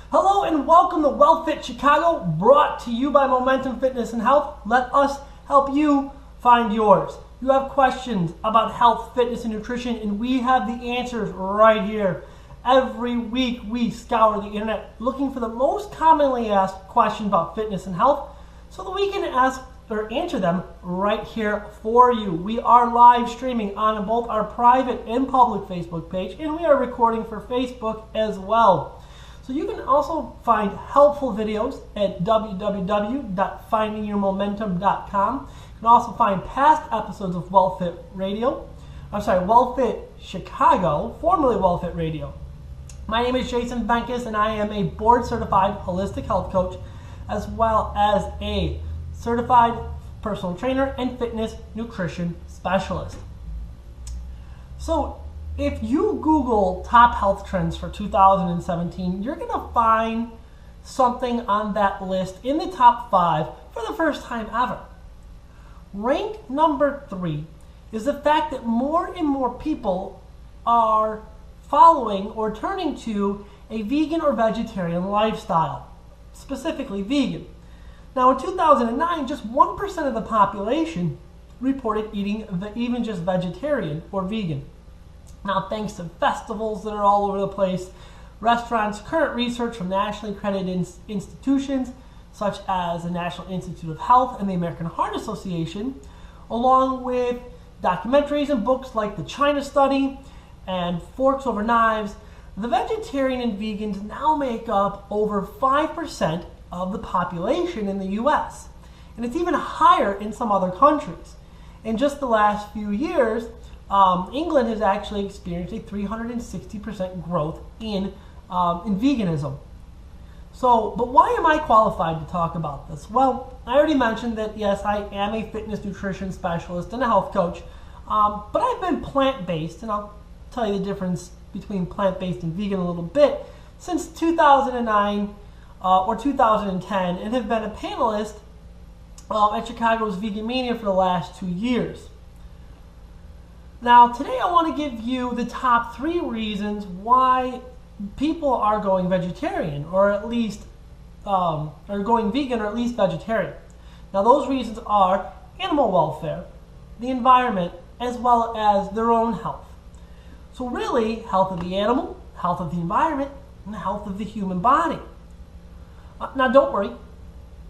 Hello and welcome to WellFit Chicago, brought to you by Momentum Fitness and Health. Let us help you find yours. You have questions about health, fitness, and nutrition, and we have the answers right here. Every week we scour the internet looking for the most commonly asked questions about fitness and health so that we can ask or answer them right here for you. We are live streaming on both our private and public Facebook page, and we are recording for Facebook as well. So you can also find helpful videos at www.findingyourmomentum.com. You can also find past episodes of WellFit Chicago, formerly WellFit Radio. My name is Jason Venckus, and I am a board-certified holistic health coach, as well as a certified personal trainer and fitness nutrition specialist. So if you Google top health trends for 2017, you're going to find something on that list in the top 5 for the first time ever. Ranked number 3 is the fact that more and more people are following or turning to a vegan or vegetarian lifestyle, specifically vegan. Now in 2009, just 1% of the population reported eating even just vegetarian or vegan. Now, thanks to festivals that are all over the place, restaurants, current research from nationally accredited institutions such as the National Institute of Health and the American Heart Association, along with documentaries and books like the China Study and Forks Over Knives, the vegetarian and vegans now make up over 5% of the population in the US. And it's even higher in some other countries. In just the last few years, England has actually experienced a 360% growth in veganism. So, but why am I qualified to talk about this? Well, I already mentioned that yes, I am a fitness nutrition specialist and a health coach, but I've been plant-based, and I'll tell you the difference between plant-based and vegan a little bit, since 2009 or 2010, and have been a panelist at Chicago's Vegan Mania for the last 2 years. Now, today I want to give you the top 3 reasons why people are going vegetarian, or at least are going vegan, or at least vegetarian. Now, those reasons are animal welfare, the environment, as well as their own health. So really, health of the animal, health of the environment, and the health of the human body. Now, don't worry.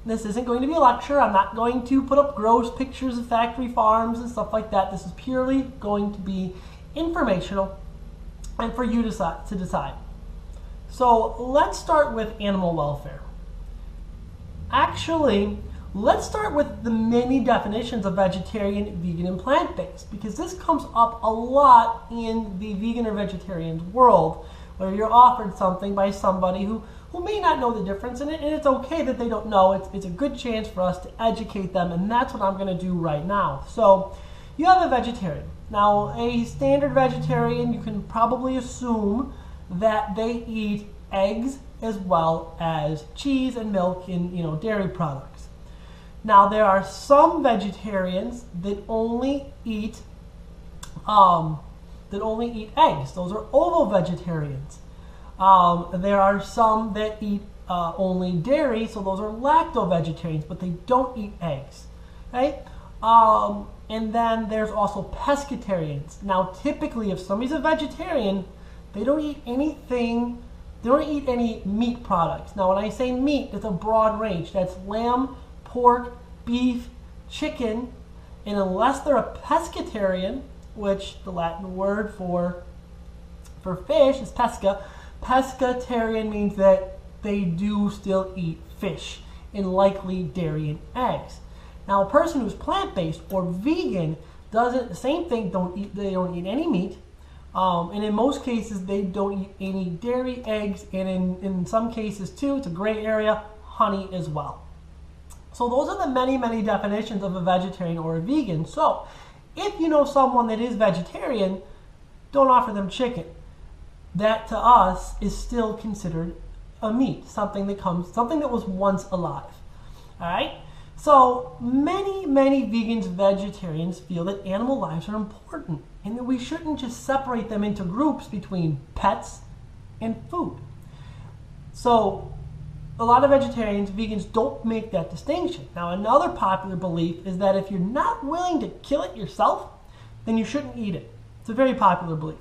This isn't going to be a lecture. I'm not going to put up gross pictures of factory farms and stuff like that. This is purely going to be informational and for you to decide. So let's start with animal welfare. Actually, let's start with the many definitions of vegetarian, vegan, and plant-based, because this comes up a lot in the vegan or vegetarian world, where you're offered something by somebody who may not know the difference, and it's okay that they don't know. It's a good chance for us to educate them, and that's what I'm going to do right now. So you have a vegetarian. Now, a standard vegetarian, you can probably assume that they eat eggs as well as cheese and milk and dairy products. Now, there are some vegetarians that only eat eggs. Those are ovo-vegetarians. There are some that eat only dairy, so those are lacto-vegetarians, but they don't eat eggs. Okay? And then there's also pescatarians. Now, typically, if somebody's a vegetarian, they don't eat anything. They don't eat any meat products. Now, when I say meat, it's a broad range. That's lamb, pork, beef, chicken, and unless they're a pescatarian, which the Latin word for fish is pesca. Pescatarian means that they do still eat fish and likely dairy and eggs. Now, a person who's plant-based or vegan doesn't, the same thing, they don't eat any meat, and in most cases they don't eat any dairy, eggs, and in some cases too, it's a gray area, honey as well. So those are the many, many definitions of a vegetarian or a vegan. So if you know someone that is vegetarian, don't offer them chicken. That to us is still considered a meat, something that was once alive. All right? So many vegans, vegetarians feel that animal lives are important and that we shouldn't just separate them into groups between pets and food. So a lot of vegetarians, vegans don't make that distinction. Now, another popular belief is that if you're not willing to kill it yourself, then you shouldn't eat it. It's a very popular belief.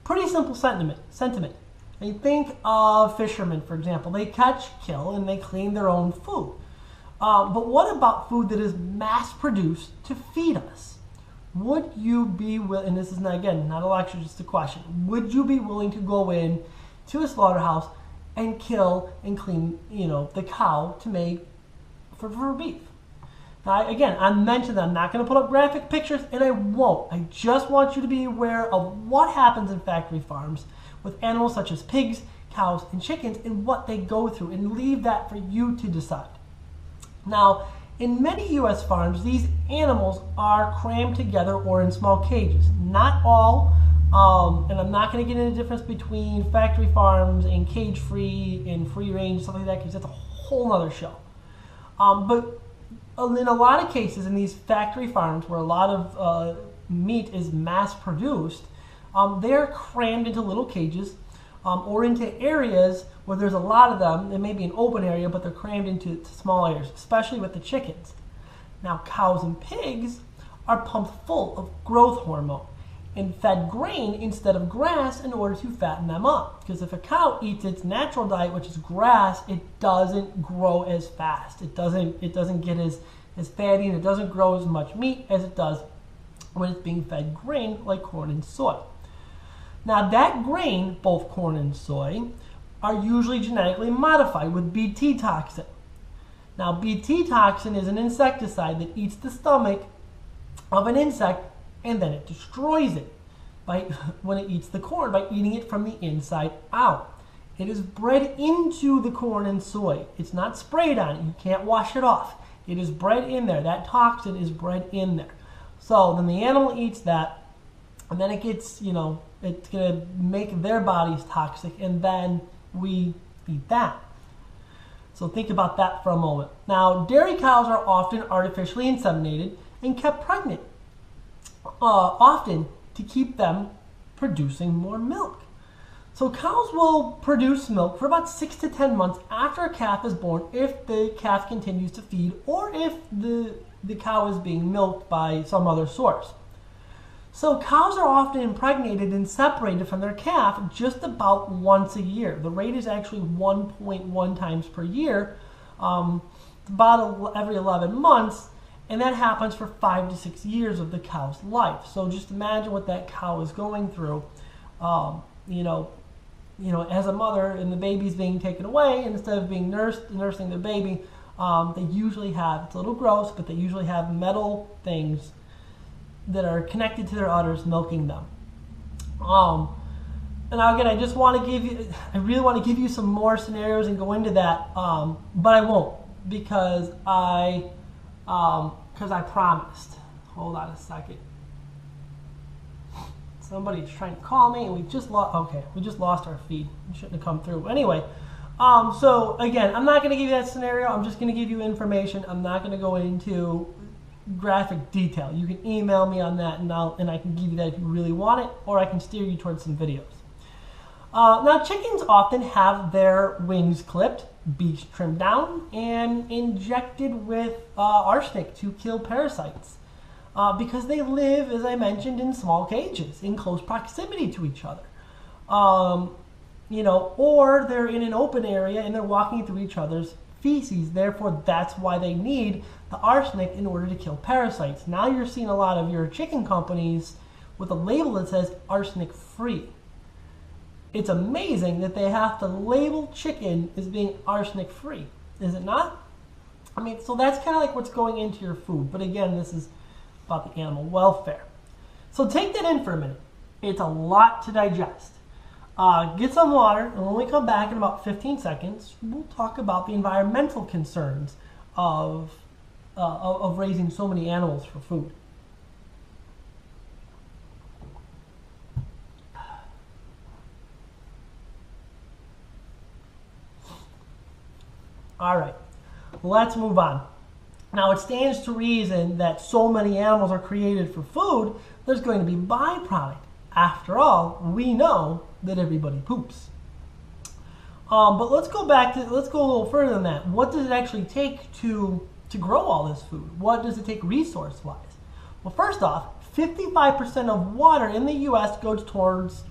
Pretty simple sentiment. And you think of fishermen, for example. They catch, kill, and they clean their own food. But what about food that is mass-produced to feed us? Would you be willing, and this is, not, again, not a lecture, just a question, would you be willing to go in to a slaughterhouse and kill and clean, the cow to make for beef? Now, again, I mentioned that I'm not going to put up graphic pictures, and I won't. I just want you to be aware of what happens in factory farms with animals such as pigs, cows, and chickens, and what they go through, and leave that for you to decide. Now, in many U.S. farms, these animals are crammed together or in small cages. Not all, and I'm not going to get into the difference between factory farms and cage-free and free-range, stuff like that, because that's a whole other show. But in a lot of cases, in these factory farms where a lot of meat is mass-produced, they're crammed into little cages or into areas where there's a lot of them. It may be an open area, but they're crammed into small areas, especially with the chickens. Now, cows and pigs are pumped full of growth hormone and fed grain instead of grass in order to fatten them up. Because if a cow eats its natural diet, which is grass, it doesn't grow as fast. It doesn't get as fatty, and it doesn't grow as much meat as it does when it's being fed grain like corn and soy. Now, that grain, both corn and soy, are usually genetically modified with Bt toxin. Now, Bt toxin is an insecticide that eats the stomach of an insect, and then it destroys it when it eats the corn by eating it from the inside out. It is bred into the corn and soy. It's not sprayed on it. You can't wash it off. It is bred in there. That toxin is bred in there. So then the animal eats that, and then it gets, it's going to make their bodies toxic, and then we eat that. So think about that for a moment. Now, dairy cows are often artificially inseminated and kept pregnant, often to keep them producing more milk. So cows will produce milk for about 6 to 10 months after a calf is born if the calf continues to feed or if the cow is being milked by some other source. So cows are often impregnated and separated from their calf just about once a year. The rate is actually 1.1 times per year, about every 11 months, and that happens for 5 to 6 years of the cow's life. So just imagine what that cow is going through, as a mother, and the baby's being taken away, and instead of being nursing the baby, they usually have, it's a little gross, but they usually have metal things that are connected to their udders milking them. And again, I really want to give you some more scenarios and go into that, but I won't, because I promised. Hold on a second. Somebody's trying to call me, and we just lost our feed. It shouldn't have come through. Anyway, so again, I'm not going to give you that scenario. I'm just going to give you information. I'm not going to go into graphic detail. You can email me on that, and I can give you that if you really want it, or I can steer you towards some videos. Now, chickens often have their wings clipped, beaks trimmed down, and injected with arsenic to kill parasites. Because they live, as I mentioned, in small cages, in close proximity to each other. Or they're in an open area and they're walking through each other's feces. Therefore, that's why they need the arsenic in order to kill parasites. Now you're seeing a lot of your chicken companies with a label that says arsenic free. It's amazing that they have to label chicken as being arsenic free, is it not? I mean, so that's kind of like what's going into your food. But again, this is about the animal welfare. So take that in for a minute. It's a lot to digest. Get some water, and when we come back in about 15 seconds, we'll talk about the environmental concerns of raising so many animals for food. All right, let's move on. Now, it stands to reason that so many animals are created for food, there's going to be byproduct. After all, we know that everybody poops. But let's go a little further than that. What does it actually take to grow all this food? What does it take resource-wise? Well, first off, 55% of water in the U.S. goes towards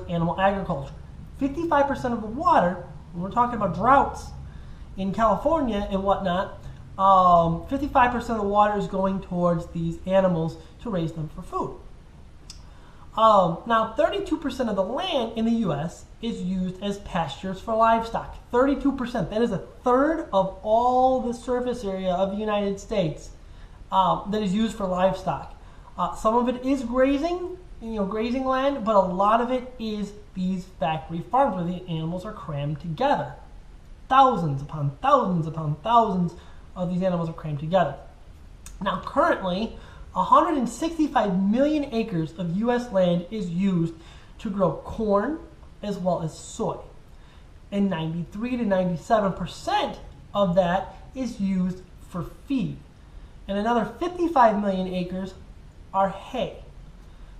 animal agriculture. 55% of the water, when we're talking about droughts in California and whatnot, 55% of the water is going towards these animals to raise them for food. Now, 32% of the land in the U.S. is used as pastures for livestock. 32%. That is a third of all the surface area of the United States that is used for livestock. Some of it is grazing, grazing land, but a lot of it is these factory farms where the animals are crammed together. Thousands upon thousands upon thousands of these animals are crammed together. Now, currently, 165 million acres of U.S. land is used to grow corn as well as soy. And 93 to 97% of that is used for feed. And another 55 million acres are hay.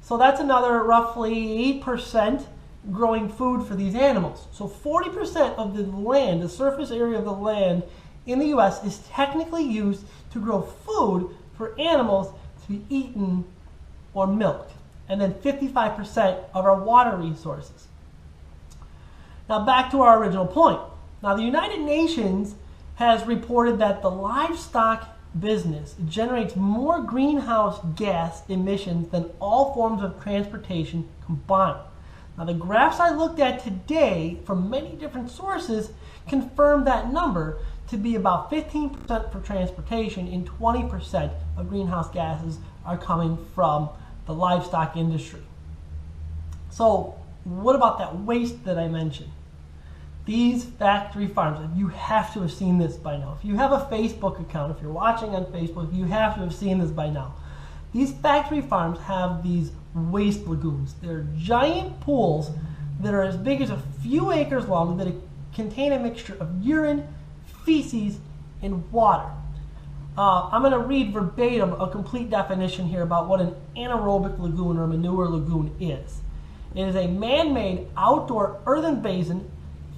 So that's another roughly 8% growing food for these animals. So 40% of the land, the surface area of the land in the U.S. is technically used to grow food for animals to be eaten or milked. And then 55% of our water resources. Now back to our original point. Now the United Nations has reported that the livestock business generates more greenhouse gas emissions than all forms of transportation combined. Now the graphs I looked at today from many different sources confirm that number to be about 15% for transportation and 20% of greenhouse gases are coming from the livestock industry. So what about that waste that I mentioned? These factory farms, and you have to have seen this by now. If you have a Facebook account, if you're watching on Facebook, you have to have seen this by now. These factory farms have these waste lagoons. They're giant pools that are as big as a few acres long that contain a mixture of urine, feces, and water. I'm going to read verbatim a complete definition here about what an anaerobic lagoon or manure lagoon is. It is a man-made outdoor earthen basin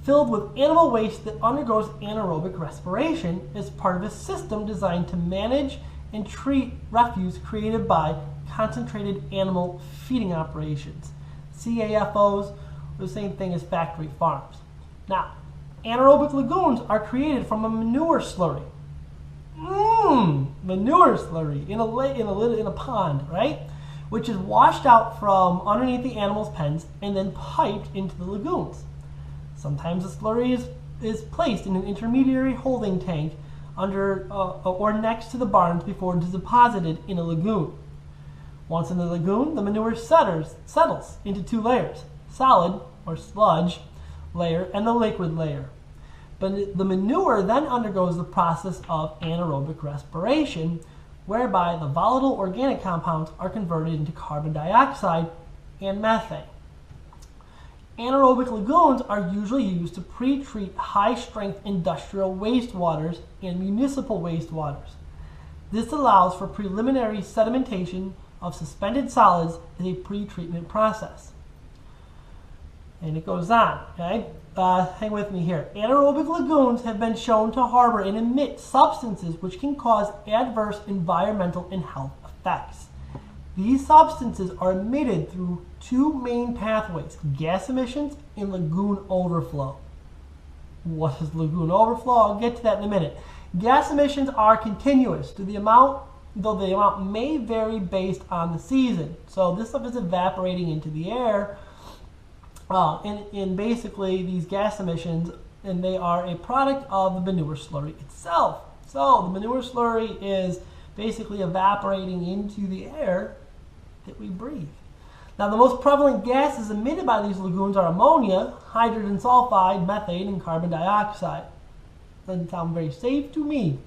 filled with animal waste that undergoes anaerobic respiration as part of a system designed to manage and treat refuse created by concentrated animal feeding operations. CAFOs are the same thing as factory farms. Now, anaerobic lagoons are created from a manure slurry. Manure slurry in a pond, right? Which is washed out from underneath the animals' pens and then piped into the lagoons. Sometimes the slurry is placed in an intermediary holding tank under or next to the barns before it is deposited in a lagoon. Once in the lagoon, the manure settles into two layers, solid or sludge layer and the liquid layer. But the manure then undergoes the process of anaerobic respiration, whereby the volatile organic compounds are converted into carbon dioxide and methane. Anaerobic lagoons are usually used to pre-treat high-strength industrial wastewaters and municipal wastewaters. This allows for preliminary sedimentation of suspended solids as a pre-treatment process. And it goes on, okay? Hang with me here. Anaerobic lagoons have been shown to harbor and emit substances which can cause adverse environmental and health effects. These substances are emitted through two main pathways, gas emissions and lagoon overflow. What is lagoon overflow? I'll get to that in a minute. Gas emissions are continuous, though the amount may vary based on the season. So this stuff is evaporating into the air, and basically these gas emissions, and they are a product of the manure slurry itself. So the manure slurry is basically evaporating into the air that we breathe. Now, the most prevalent gases emitted by these lagoons are ammonia, hydrogen sulfide, methane, and carbon dioxide. Doesn't sound very safe to me.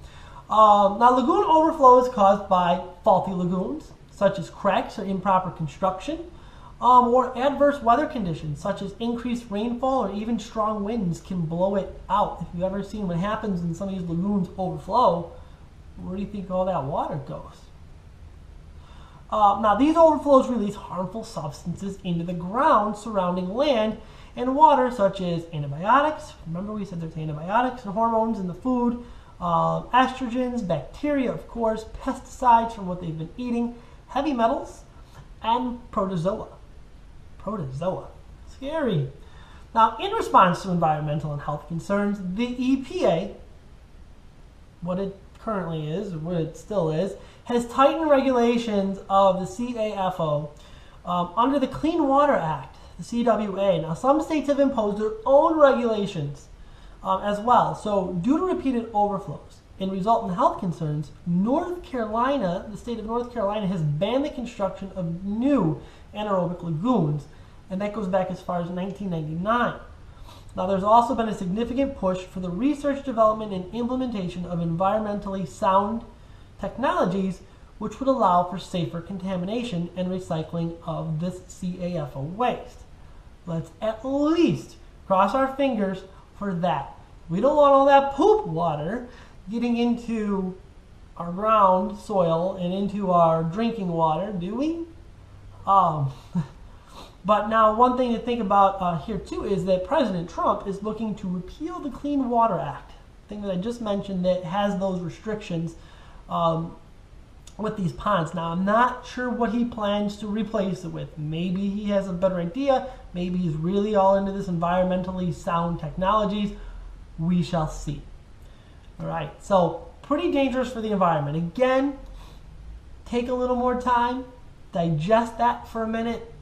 Now, lagoon overflow is caused by faulty lagoons, such as cracks or improper construction, or adverse weather conditions, such as increased rainfall or even strong winds can blow it out. If you've ever seen what happens when some of these lagoons overflow, where do you think all that water goes? Now, these overflows release harmful substances into the ground surrounding land and water, such as antibiotics. Remember, we said there's antibiotics and hormones in the food, estrogens, bacteria, of course, pesticides from what they've been eating, heavy metals, and protozoa. Protozoa. Scary. Now, in response to environmental and health concerns, the EPA, what it currently is, or what it still is, has tightened regulations of the CAFO under the Clean Water Act, the CWA. Now, some states have imposed their own regulations as well. So, due to repeated overflows and resultant health concerns, North Carolina, the state of North Carolina, has banned the construction of new anaerobic lagoons, and that goes back as far as 1999. Now, there's also been a significant push for the research, development, and implementation of environmentally sound technologies which would allow for safer contamination and recycling of this CAFO waste. Let's at least cross our fingers for that. We don't want all that poop water getting into our ground soil and into our drinking water, do we? But now, one thing to think about here too is that President Trump is looking to repeal the Clean Water Act, thing that I just mentioned that has those restrictions with these ponds. Now, I'm not sure what he plans to replace it with. Maybe he has a better idea. Maybe he's really all into this environmentally sound technologies. We shall see. All right, so pretty dangerous for the environment. Again, take a little more time, digest that for a minute.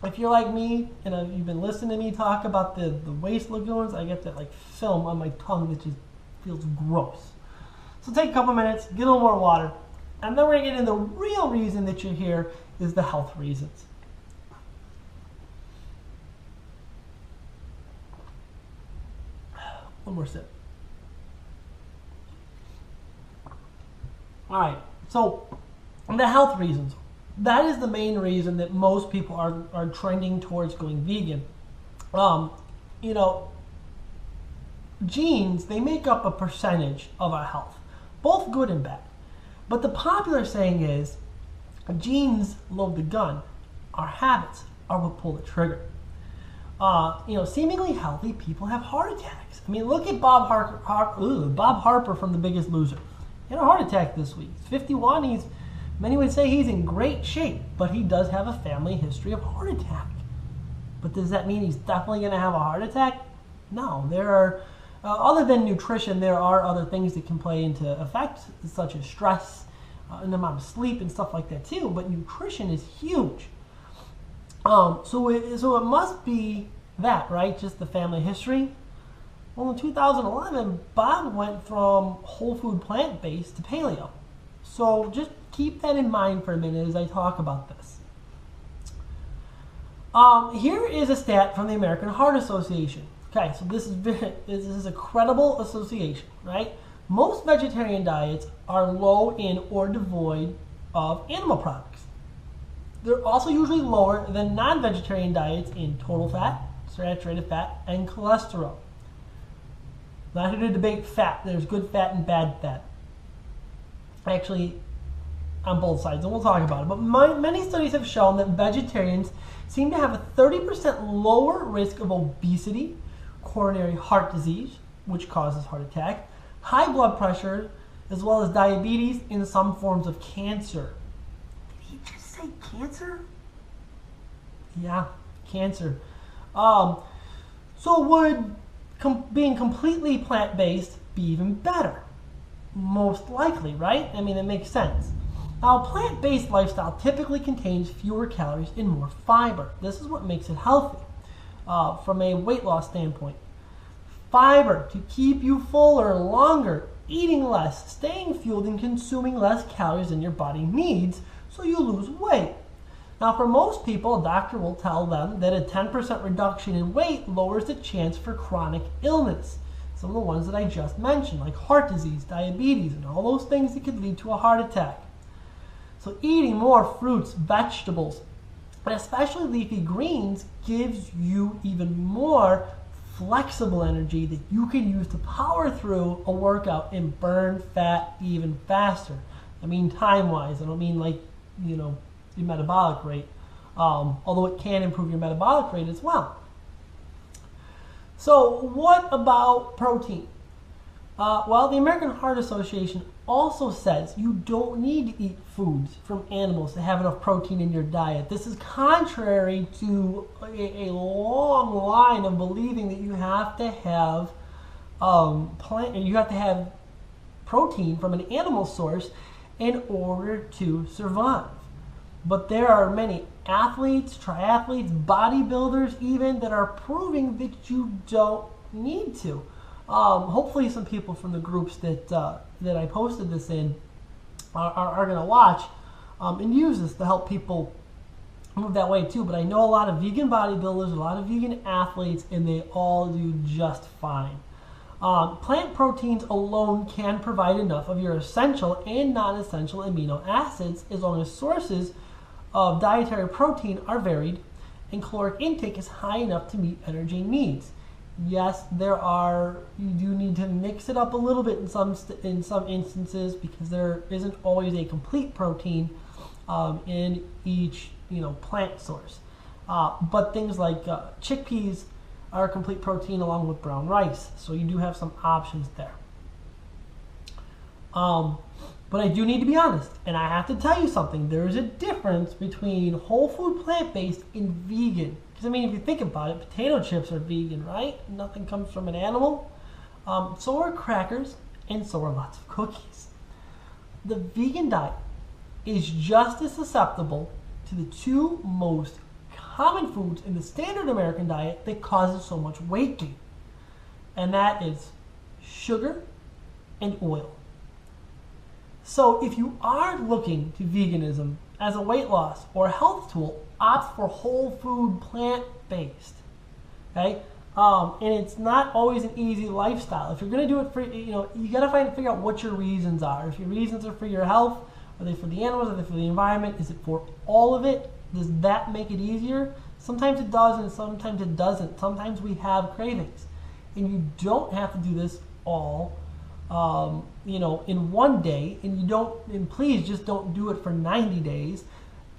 If you're like me and you've been listening to me talk about the waste lagoons, I get that like film on my tongue that just feels gross. So take a couple minutes, get a little more water, and then we're going to get into the real reason that you're here is the health reasons. One more sip. All right, so the health reasons. That is the main reason that most people are trending towards going vegan. You know, genes, they make up a percentage of our health, both good and bad. But the popular saying is, genes load the gun. Our habits are what pull the trigger. You know, seemingly healthy people have heart attacks. I mean, look at Bob Harper from The Biggest Loser. He had a heart attack this week. He's 51. Many would say he's in great shape, but he does have a family history of heart attack. But does that mean he's definitely going to have a heart attack? No. There are, other than nutrition, there are other things that can play into effect, such as stress, and the amount of sleep and stuff like that too. But nutrition is huge. So it must be that, right? Just the family history. Well, in 2011, Bob went from whole food plant-based to paleo. So just keep that in mind for a minute as I talk about this. Here is a stat from the American Heart Association. Okay, so this is a credible association, right? Most vegetarian diets are low in or devoid of animal products. They're also usually lower than non-vegetarian diets in total fat, saturated fat, and cholesterol. Not here to debate fat. There's good fat and bad fat. Actually, on both sides, and we'll talk about it. But many studies have shown that vegetarians seem to have a 30% lower risk of obesity, coronary heart disease, which causes heart attack, high blood pressure, as well as diabetes and some forms of cancer. Did he just say cancer? Yeah, cancer. So would being completely plant-based be even better? Most likely, right? I mean, it makes sense. Now, a plant-based lifestyle typically contains fewer calories and more fiber. This is what makes it healthy from a weight loss standpoint. Fiber to keep you fuller longer, eating less, staying fueled, and consuming less calories than your body needs so you lose weight. Now, for most people, a doctor will tell them that a 10% reduction in weight lowers the chance for chronic illness. Some of the ones that I just mentioned, like heart disease, diabetes, and all those things that could lead to a heart attack. So eating more fruits, vegetables, and especially leafy greens gives you even more flexible energy that you can use to power through a workout and burn fat even faster. I mean time-wise. I don't mean like, you know, your metabolic rate, although it can improve your metabolic rate as well. So what about protein? Well, the American Heart Association also says you don't need to eat foods from animals to have enough protein in your diet. This is contrary to a long line of believing that you have to have protein from an animal source in order to survive. But there are many athletes, triathletes, bodybuilders even, that are proving that you don't need to. Hopefully some people from the groups that I posted this in are going to watch and use this to help people move that way too. But I know a lot of vegan bodybuilders, a lot of vegan athletes, and they all do just fine. Plant proteins alone can provide enough of your essential and non-essential amino acids as long as sources of dietary protein are varied and caloric intake is high enough to meet energy needs. Yes, you do need to mix it up a little bit in some instances, because there isn't always a complete protein in each plant source. But things like chickpeas are a complete protein along with brown rice, so you do have some options there. But I do need to be honest, and I have to tell you something. There is a difference between whole food plant-based and vegan. Because, I mean, if you think about it, potato chips are vegan, right? Nothing comes from an animal. So are crackers, and so are lots of cookies. The vegan diet is just as susceptible to the two most common foods in the standard American diet that causes so much weight gain. And that is sugar and oil. So if you are looking to veganism as a weight loss or health tool, opt for whole food plant-based. Okay? And it's not always an easy lifestyle. If you're going to do it for, you got to figure out what your reasons are. If your reasons are for your health, are they for the animals, are they for the environment, is it for all of it? Does that make it easier? Sometimes it does and sometimes it doesn't. Sometimes we have cravings. And you don't have to do this all in one day, and please just don't do it for 90 days.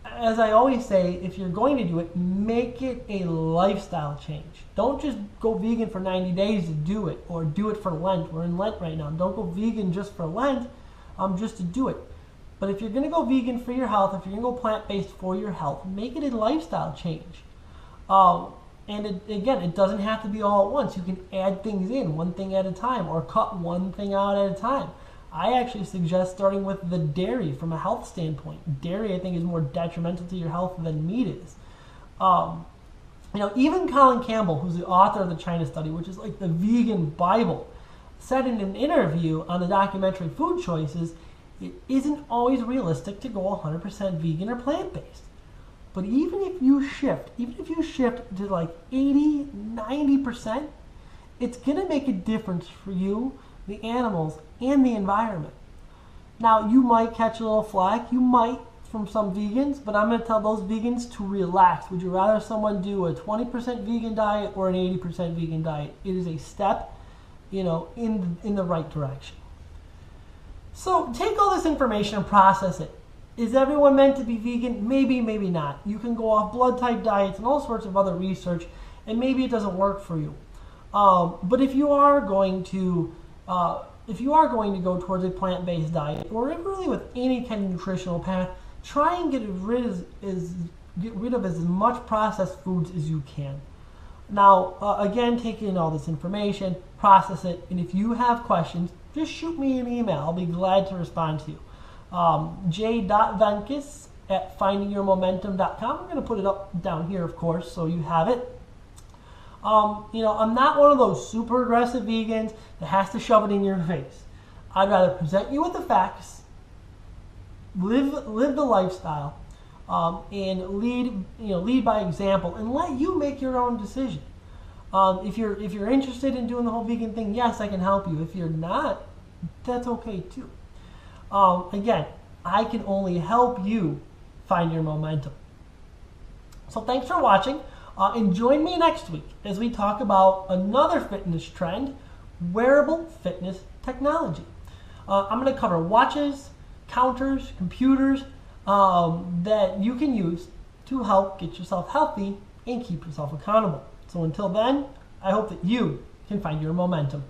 As I always say, if you're going to do it, make it a lifestyle change. Don't just go vegan for 90 days to do it, or do it for Lent. We're in Lent right now. Don't go vegan just for Lent, just to do it. But if you're going to go vegan for your health, if you're going to go plant-based for your health, make it a lifestyle change. And it doesn't have to be all at once. You can add things in, one thing at a time, or cut one thing out at a time. I actually suggest starting with the dairy from a health standpoint. Dairy, I think, is more detrimental to your health than meat is. Even Colin Campbell, who's the author of the China Study, which is like the vegan Bible, said in an interview on the documentary Food Choices, it isn't always realistic to go 100% vegan or plant-based. But even if you shift to like 80, 90%, it's going to make a difference for you, the animals, and the environment. Now, you might catch a little flack, from some vegans, but I'm going to tell those vegans to relax. Would you rather someone do a 20% vegan diet or an 80% vegan diet? It is a step, in the right direction. So take all this information and process it. Is everyone meant to be vegan? Maybe, maybe not. You can go off blood type diets and all sorts of other research, and maybe it doesn't work for you. But if you are going to go towards a plant-based diet, or really with any kind of nutritional path, try and get rid of as much processed foods as you can. Now, again, take in all this information, process it, and if you have questions, just shoot me an email. I'll be glad to respond to you. j.venckus@findingyourmomentum.com. I'm going to put it up down here, of course, so you have it. I'm not one of those super aggressive vegans that has to shove it in your face. I'd rather present you with the facts, live the lifestyle, and lead by example, and let you make your own decision. If you're interested in doing the whole vegan thing, yes, I can help you. If you're not, that's okay too. Again, I can only help you find your momentum. So thanks for watching. And join me next week as we talk about another fitness trend, wearable fitness technology. I'm going to cover watches, counters, computers, that you can use to help get yourself healthy and keep yourself accountable. So until then, I hope that you can find your momentum.